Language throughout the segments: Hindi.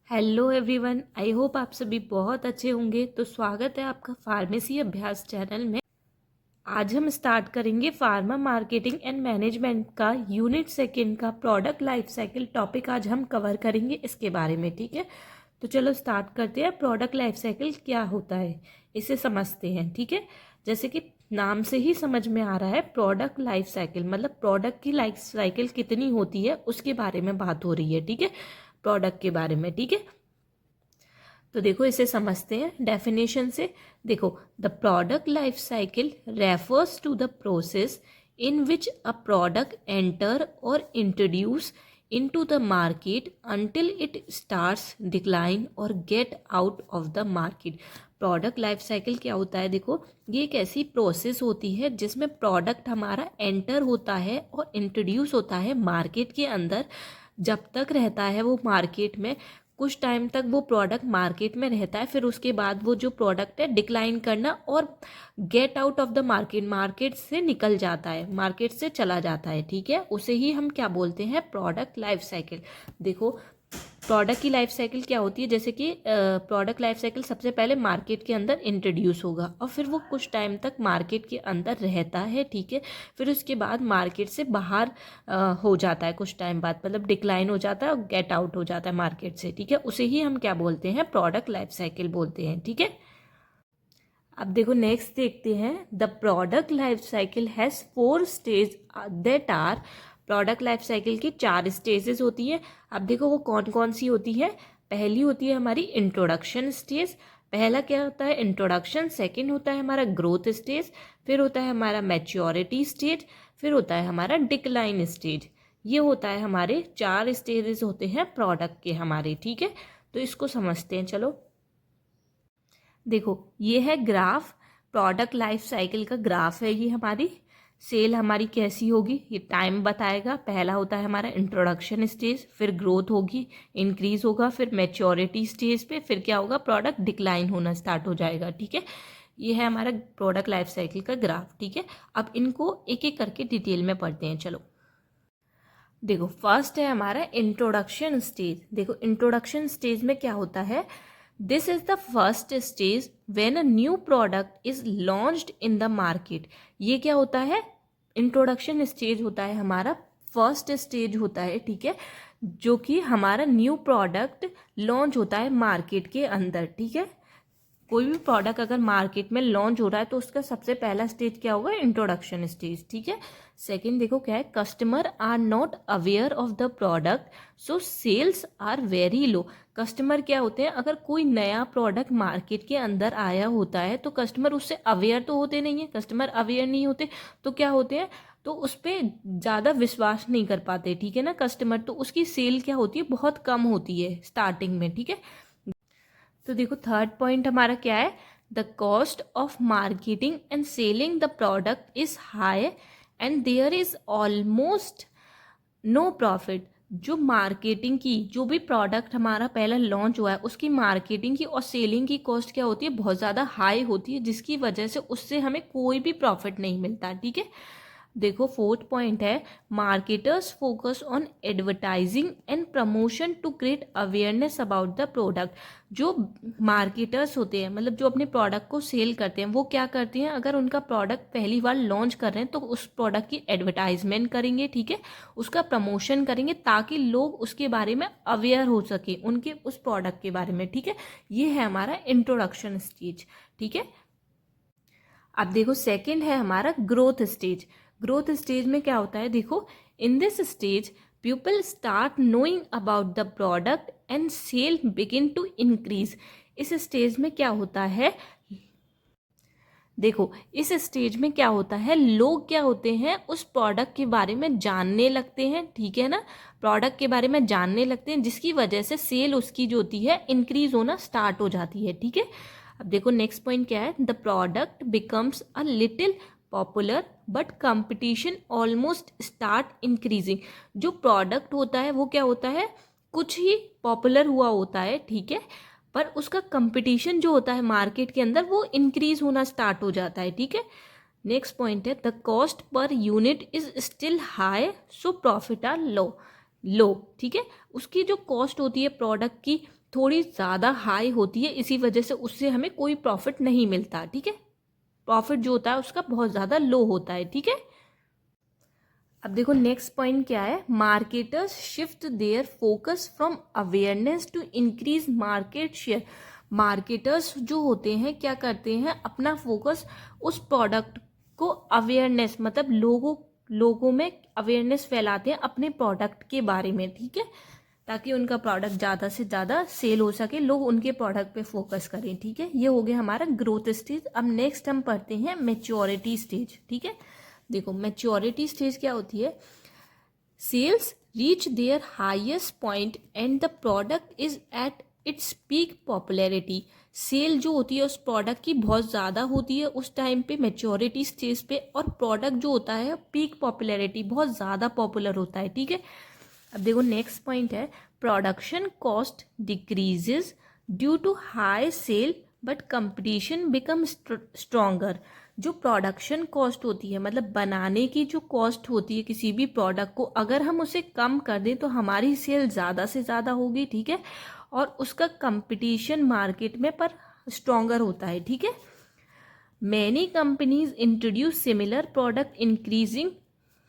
हेलो एवरीवन, आई होप आप सभी बहुत अच्छे होंगे। तो स्वागत है आपका फार्मेसी अभ्यास चैनल में। आज हम स्टार्ट करेंगे फार्मा मार्केटिंग एंड मैनेजमेंट का यूनिट सेकंड का प्रोडक्ट लाइफ साइकिल टॉपिक आज हम कवर करेंगे इसके बारे में। ठीक है, तो चलो स्टार्ट करते हैं। प्रोडक्ट लाइफ साइकिल क्या होता है इसे समझते हैं। ठीक है, जैसे कि नाम से ही समझ में आ रहा है, प्रोडक्ट लाइफ साइकिल मतलब प्रोडक्ट की लाइफ साइकिल कितनी होती है उसके बारे में बात हो रही है। ठीक है, प्रोडक्ट के बारे में। ठीक है, तो देखो इसे समझते हैं डेफिनेशन से। देखो, the product life cycle refers to the process in which a product enter और introduce into the market until it starts decline or get out of the market। Product life cycle क्या होता है? देखो, ये एक ऐसी प्रोसेस होती है जिसमें प्रोडक्ट हमारा एंटर होता है और इंट्रोड्यूस होता है मार्केट के अंदर। जब तक रहता है वो मार्केट में, कुछ टाइम तक वो प्रोडक्ट मार्केट में रहता है, फिर उसके बाद वो जो प्रोडक्ट है डिक्लाइन करना और get out of the market, market से निकल जाता है, मार्केट से चला जाता है। ठीक है, उसे ही हम क्या बोलते हैं? Product life cycle. देखो, प्रोडक्ट की लाइफ साइकिल क्या होती है? जैसे कि प्रोडक्ट लाइफ साइकिल सबसे पहले मार्केट के अंदर इंट्रोड्यूस होगा और फिर वो कुछ टाइम तक मार्केट के अंदर रहता है। ठीक है, फिर उसके बाद मार्केट से बाहर हो जाता है कुछ टाइम बाद, मतलब डिक्लाइन हो जाता है और गेट आउट हो जाता है मार्केट से। ठीक है, उसे ही हम क्या बोलते हैं? प्रोडक्ट लाइफ साइकिल बोलते हैं। ठीक है, अब देखो नेक्स्ट देखते हैं। The product life cycle has 4 stage that are. Product life cycle की 4 स्टेजेस होती है। अब देखो वो कौन कौन सी होती है। पहली होती है हमारी इंट्रोडक्शन स्टेज। पहला क्या होता है? इंट्रोडक्शन। सेकंड होता है हमारा ग्रोथ स्टेज। फिर होता है हमारा मैच्योरिटी स्टेज। फिर होता है हमारा डिक्लाइन स्टेज। ये होता है हमारे 4 स्टेजेस होते हैं प्रोडक्ट के हमारे। ठीक है, तो इसको समझते हैं। चलो देखो, ये है ग्राफ, प्रोडक्ट लाइफ साइकिल का ग्राफ है ये हमारी। सेल हमारी कैसी होगी ये टाइम बताएगा। पहला होता है हमारा इंट्रोडक्शन स्टेज, फिर ग्रोथ होगी, इंक्रीज होगा, फिर मैच्योरिटी स्टेज पे फिर क्या होगा? प्रोडक्ट डिक्लाइन होना स्टार्ट हो जाएगा। ठीक है, ये है हमारा प्रोडक्ट लाइफ साइकिल का ग्राफ। ठीक है, अब इनको एक एक करके डिटेल में पढ़ते हैं। चलो देखो, फर्स्ट है हमारा इंट्रोडक्शन स्टेज। देखो, इंट्रोडक्शन स्टेज में क्या होता है? This is the first stage when a new product is launched in the market. ये क्या होता है? इंट्रोडक्शन स्टेज होता है हमारा, फर्स्ट स्टेज होता है। ठीक है, जो कि हमारा न्यू प्रोडक्ट लॉन्च होता है मार्केट के अंदर। ठीक है, कोई भी प्रोडक्ट अगर मार्केट में लॉन्च हो रहा है तो उसका सबसे पहला स्टेज क्या होगा? Introduction stage. ठीक है, सेकंड देखो क्या है? Customer are not aware of the product so sales are very low. Customer क्या होते हैं? अगर कोई नया प्रोडक्ट मार्केट के अंदर आया होता है तो कस्टमर उससे अवेयर तो होते नहीं है। कस्टमर अवेयर नहीं होते तो क्या होते हैं? तो उस पर ज़्यादा विश्वास नहीं कर पाते। ठीक है ना कस्टमर, तो उसकी सेल क्या होती है? बहुत कम होती है स्टार्टिंग में। ठीक है, तो देखो थर्ड पॉइंट हमारा क्या है? The cost of marketing and selling the product is high and there is almost no profit. जो मार्केटिंग की, जो भी प्रोडक्ट हमारा पहला लॉन्च हुआ है उसकी मार्केटिंग की और सेलिंग की कॉस्ट क्या होती है? बहुत ज़्यादा हाई होती है, जिसकी वजह से उससे हमें कोई भी प्रॉफिट नहीं मिलता। ठीक है, देखो फोर्थ पॉइंट है, marketers focus on advertising and promotion to create awareness about the product. जो मार्केटर्स होते हैं, मतलब जो अपने प्रोडक्ट को सेल करते हैं, वो क्या करते हैं? अगर उनका प्रोडक्ट पहली बार लॉन्च कर रहे हैं तो उस प्रोडक्ट की एडवर्टाइजमेंट करेंगे। ठीक है, उसका प्रमोशन करेंगे ताकि लोग उसके बारे में अवेयर हो सके, उनके उस प्रोडक्ट के बारे में। ठीक है, ये है हमारा इंट्रोडक्शन स्टेज। ठीक है, अब देखो सेकंड है हमारा ग्रोथ स्टेज। ग्रोथ स्टेज में क्या होता है? देखो, in this stage people start knowing about the product and sale begin to increase. इस स्टेज में क्या होता है? देखो, इस स्टेज में क्या होता है? लोग क्या होते हैं? उस प्रोडक्ट के बारे में जानने लगते हैं। ठीक है ना, प्रोडक्ट के बारे में जानने लगते हैं, जिसकी वजह से सेल उसकी जो होती है इंक्रीज होना स्टार्ट हो जाती है। ठीक है, अब देखो नेक्स्ट पॉइंट क्या है? The product becomes a little popular but competition almost start increasing. जो प्रोडक्ट होता है वो क्या होता है? कुछ ही पॉपुलर हुआ होता है। ठीक है, पर उसका कंपटीशन जो होता है मार्केट के अंदर वो इंक्रीज होना स्टार्ट हो जाता है। ठीक है, नेक्स्ट पॉइंट है, the cost per unit is still high so profit are low. Low, ठीक है। उसकी जो कॉस्ट होती है प्रोडक्ट की थोड़ी ज़्यादा हाई होती है, इसी वजह से उससे हमें कोई प्रॉफिट नहीं मिलता, ठीक है। प्रॉफिट जो होता है उसका बहुत ज़्यादा लो होता है, ठीक है। अब देखो नेक्स्ट पॉइंट क्या है, marketers shift their focus from awareness to increase market share. Marketers जो होते हैं क्या करते हैं, अपना फोकस उस प्रोडक्ट को अवेयरनेस मतलब लोगों में अवेयरनेस फैलाते हैं अपने प्रोडक्ट के बारे में, ठीक है, ताकि उनका प्रोडक्ट ज़्यादा से ज़्यादा सेल हो सके, लोग उनके प्रोडक्ट पे फोकस करें, ठीक है। ये हो गया हमारा ग्रोथ स्टेज। अब नेक्स्ट हम पढ़ते हैं मैच्योरिटी स्टेज, ठीक है। देखो मैच्योरिटी स्टेज क्या होती है, sales reach their highest point and the product is at its peak popularity. Sale जो होती है उस प्रोडक्ट की बहुत ज़्यादा होती है उस टाइम पे मैच्योरिटी स्टेज पे, और प्रोडक्ट जो होता है पीक पॉपुलैरिटी बहुत ज़्यादा पॉपुलर होता है, ठीक है। अब देखो नेक्स्ट पॉइंट है, production cost decreases due to high sale but competition become stronger. जो प्रोडक्शन कॉस्ट होती है मतलब बनाने की जो कॉस्ट होती है किसी भी प्रोडक्ट को, अगर हम उसे कम कर दें तो हमारी सेल ज़्यादा से ज़्यादा होगी, ठीक है, और उसका कंपटीशन मार्केट में पर स्ट्रॉन्गर होता है, ठीक है। Many companies introduce similar product increasing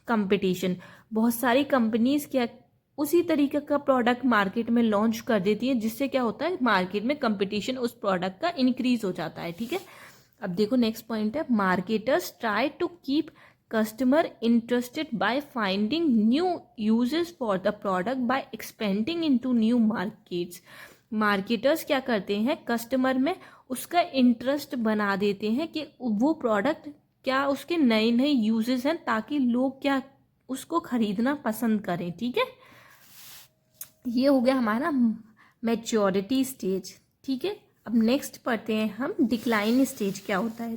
competition. बहुत सारी कंपनीज क्या उसी तरीके का प्रोडक्ट मार्केट में लॉन्च कर देती है, जिससे क्या होता है मार्केट में कंपटीशन उस प्रोडक्ट का इंक्रीज हो जाता है, ठीक है। अब देखो नेक्स्ट पॉइंट है, marketers try to keep customer interested by finding new uses for the product by expanding into new markets. Marketers क्या करते हैं, कस्टमर में उसका इंटरेस्ट बना देते हैं कि वो प्रोडक्ट क्या उसके नए नए यूजेस हैं, ताकि लोग क्या उसको खरीदना पसंद करें, ठीक है। ये हो गया हमारा मैच्योरिटी स्टेज, ठीक है। अब नेक्स्ट पढ़ते हैं हम डिक्लाइन स्टेज क्या होता है।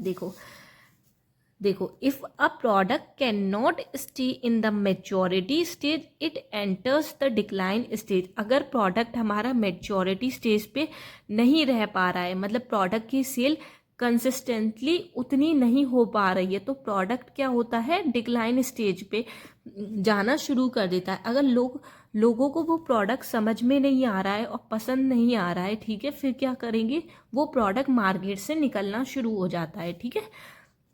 देखो if a product can not stay in the maturity stage it enters the decline stage. अगर प्रोडक्ट हमारा मैच्योरिटी स्टेज पे नहीं रह पा रहा है, मतलब प्रोडक्ट की सेल कंसिस्टेंटली उतनी नहीं हो पा रही है, तो प्रोडक्ट क्या होता है डिक्लाइन स्टेज पे जाना शुरू कर देता है। अगर लोगों को वो प्रोडक्ट समझ में नहीं आ रहा है और पसंद नहीं आ रहा है, ठीक है, फिर क्या करेंगे, वो प्रोडक्ट मार्केट से निकलना शुरू हो जाता है, ठीक है।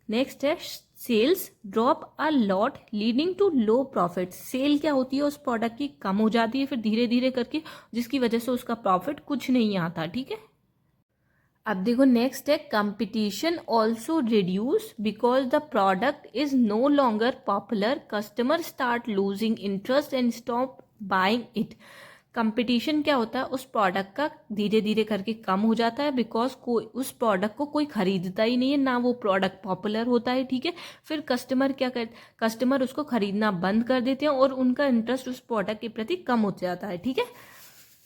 नेक्स्ट है sales drop a lot leading to low profit. Sale क्या होती है उस प्रोडक्ट की कम हो जाती है फिर धीरे धीरे करके, जिसकी वजह से उसका प्रॉफिट कुछ नहीं आता, ठीक है। अब देखो नेक्स्ट है competition also reduce because the product is no longer popular, customer start losing interest and stop buying it. Competition क्या होता है उस प्रोडक्ट का धीरे धीरे करके कम हो जाता है, बिकॉज कोई उस प्रोडक्ट को कोई खरीदता ही नहीं है, ना वो प्रोडक्ट पॉपुलर होता है, ठीक है। फिर कस्टमर उसको खरीदना बंद कर देते हैं और उनका इंटरेस्ट उस प्रोडक्ट के प्रति कम हो जाता है, ठीक है।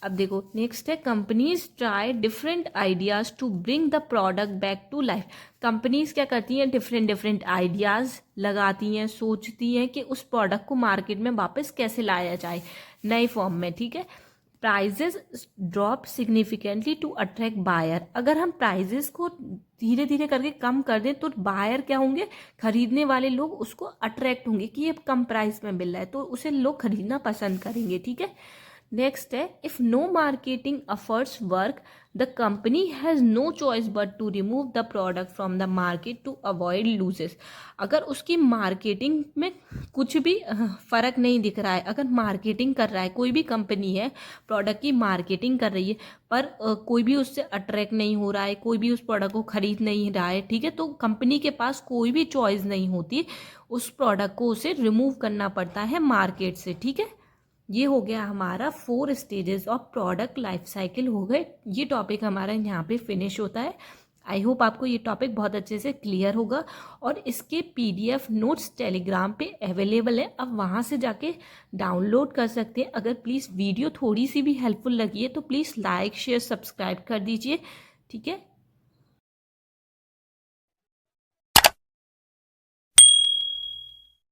अब देखो नेक्स्ट है companies try different ideas to bring the product back to life. Companies क्या करती हैं, डिफरेंट आइडियाज लगाती हैं, सोचती हैं कि उस प्रोडक्ट को मार्केट में वापस कैसे लाया जाए नए फॉर्म में, ठीक है। Prices drop significantly to attract buyer. अगर हम प्राइजेस को धीरे धीरे करके कम कर दें तो बायर क्या होंगे, खरीदने वाले लोग उसको अट्रैक्ट होंगे कि ये कम प्राइस में मिल रहा है, तो उसे लोग खरीदना पसंद करेंगे, ठीक है। नेक्स्ट है if no marketing efforts work the company has no choice but to remove the product from the market to avoid losses. अगर उसकी मार्केटिंग में कुछ भी फ़र्क नहीं दिख रहा है, अगर मार्केटिंग कर रहा है, कोई भी कंपनी है प्रोडक्ट की मार्केटिंग कर रही है पर कोई भी उससे अट्रैक्ट नहीं हो रहा है, कोई भी उस प्रोडक्ट को खरीद नहीं रहा है, ठीक है, तो कंपनी के पास कोई भी चॉइस नहीं होती, उस प्रोडक्ट को उसे रिमूव करना पड़ता है मार्केट से, ठीक है। ये हो गया हमारा 4 stages of product life cycle हो गए। ये टॉपिक हमारा यहाँ पे फिनिश होता है। आई होप आपको ये टॉपिक बहुत अच्छे से क्लियर होगा, और इसके PDF नोट्स टेलीग्राम पे अवेलेबल है, अब वहाँ से जाके डाउनलोड कर सकते हैं। अगर प्लीज़ वीडियो थोड़ी सी भी हेल्पफुल लगी है तो प्लीज़ लाइक शेयर सब्सक्राइब कर दीजिए, ठीक है।